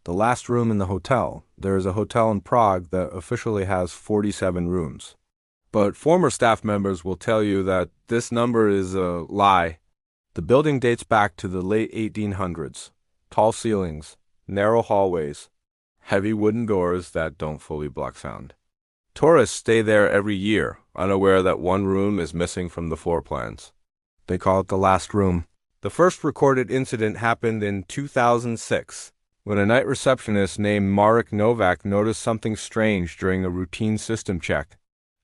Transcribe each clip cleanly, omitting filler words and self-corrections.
The last room in the hotel. There is a hotel in Prague that officially has 47 rooms. But former staff members will tell you that this number is a lie. The building dates back to the late 1800s. Tall ceilings, narrow hallways, heavy wooden doors that don't fully block sound. Tourists stay there every year, unaware that one room is missing from the floor plans. They call it the last room. The first recorded incident happened in 2006, when a night receptionist named Marek Novak noticed something strange during a routine system check.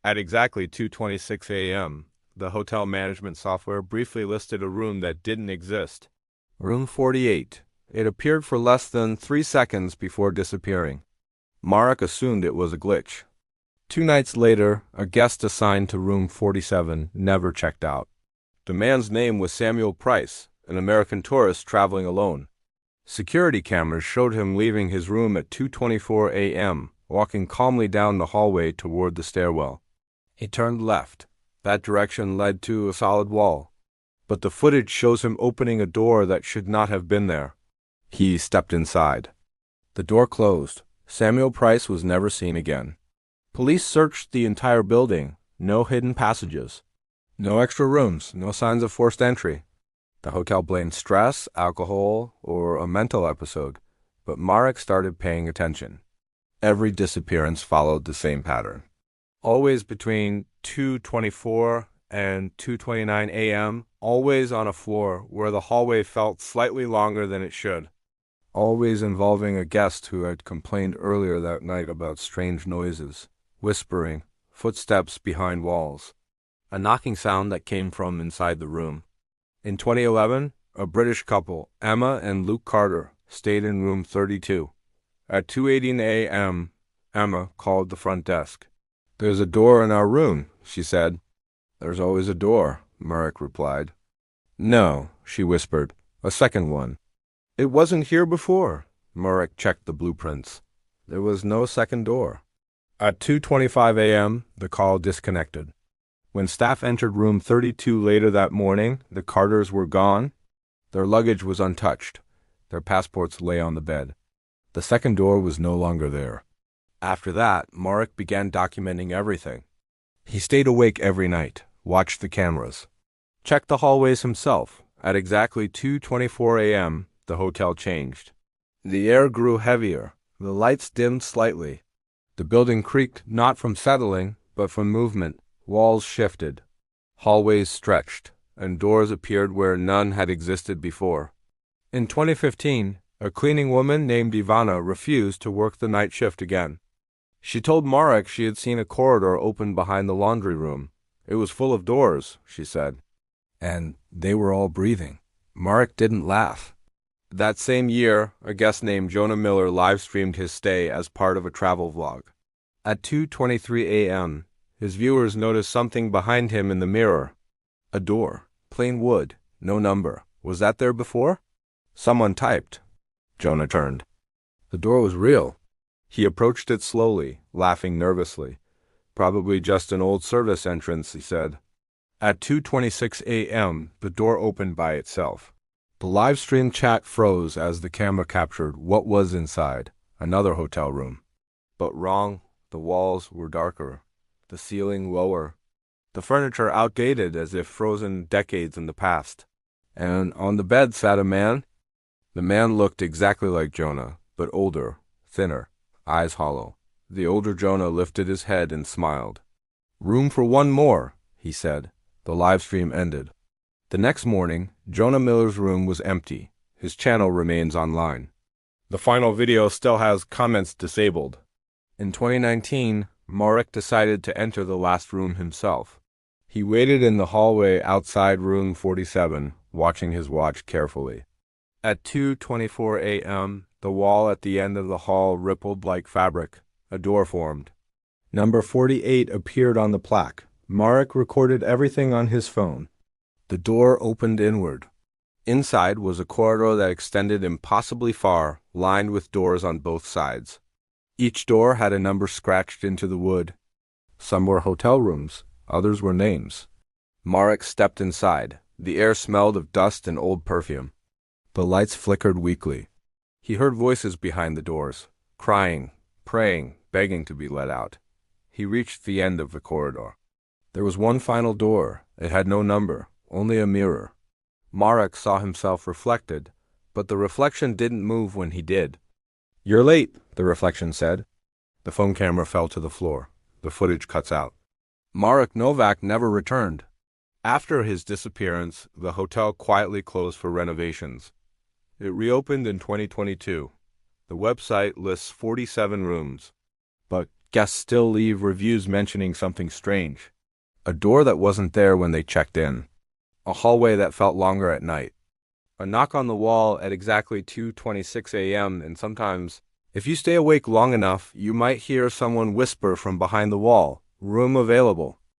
At exactly 2:26 a.m., the hotel management software briefly listed a room that didn't exist. Room 48. It appeared for less than 3 seconds before disappearing. Marek assumed it was a glitch. 2 nights later, a guest assigned to room 47 never checked out. The man's name was Samuel Price, an American tourist traveling alone. Security cameras showed him leaving his room at 2:24 a.m., walking calmly down the hallway toward the stairwell. He turned left. That direction led to a solid wall. But the footage shows him opening a door that should not have been there. He stepped inside. The door closed. Samuel Price was never seen again. Police searched the entire building. No hidden passages. No extra rooms. No signs of forced entry. The hotel blamed stress, alcohol, or a mental episode, but Marek started paying attention. Every disappearance followed the same pattern. Always between 2:24 and 2:29 a.m., always on a floor where the hallway felt slightly longer than it should. Always involving a guest who had complained earlier that night about strange noises, whispering, footsteps behind walls, a knocking sound that came from inside the room. In 2011, a British couple, Emma and Luke Carter, stayed in room 32. At 2:18 a.m., Emma called the front desk. "There's a door in our room," she said. "There's always a door," Marek replied. "No," she whispered, "a second one." "It wasn't here before." Marek checked the blueprints. There was no second door. At 2:25 a.m., the call disconnected. When staff entered room 32 later that morning, the Carters were gone. Their luggage was untouched. Their passports lay on the bed. The second door was no longer there. After that, Marek began documenting everything. He stayed awake every night, watched the cameras, checked the hallways himself. At exactly 2:24 a.m., the hotel changed. The air grew heavier. The lights dimmed slightly. The building creaked not from settling, but from movement. Walls shifted. Hallways stretched, and doors appeared where none had existed before. In 2015, a cleaning woman named Ivana refused to work the night shift again. She told Marek she had seen a corridor open behind the laundry room. It was full of doors, she said. And they were all breathing. Marek didn't laugh. That same year, a guest named Jonah Miller live-streamed his stay as part of a travel vlog. At 2:23 a.m., his viewers noticed something behind him in the mirror. A door. Plain wood. No number. Was that there before? Someone typed. Jonah turned. The door was real. He approached it slowly, laughing nervously. Probably just an old service entrance, he said. At 2:26 a.m., the door opened by itself. The live stream chat froze as the camera captured what was inside, another hotel room. But wrong. The walls were darker. The ceiling lower. The furniture outdated as if frozen decades in the past. And on the bed sat a man. The man looked exactly like Jonah, but older, thinner, eyes hollow. The older Jonah lifted his head and smiled. "Room for one more," he said. The live stream ended. The next morning, Jonah Miller's room was empty. His channel remains online. The final video still has comments disabled. In 2019, Marek decided to enter the last room himself. He waited in the hallway outside room 47, watching his watch carefully. At 2:24 a.m., the wall at the end of the hall rippled like fabric. A door formed. Number 48 appeared on the plaque. Marek recorded everything on his phone. The door opened inward. Inside was a corridor that extended impossibly far, lined with doors on both sides. Each door had a number scratched into the wood. Some were hotel rooms, others were names. Marek stepped inside. The air smelled of dust and old perfume. The lights flickered weakly. He heard voices behind the doors, crying, praying, begging to be let out. He reached the end of the corridor. There was one final door. It had no number, only a mirror. Marek saw himself reflected, but the reflection didn't move when he did. "You're late," the reflection said. The phone camera fell to the floor. The footage cuts out. Marek Novak never returned. After his disappearance, the hotel quietly closed for renovations. It reopened in 2022. The website lists 47 rooms, but guests still leave reviews mentioning something strange. A door that wasn't there when they checked in. A hallway that felt longer at night. A knock on the wall at exactly 2:26 a.m. and sometimes, if you stay awake long enough, you might hear someone whisper from behind the wall, "Room available."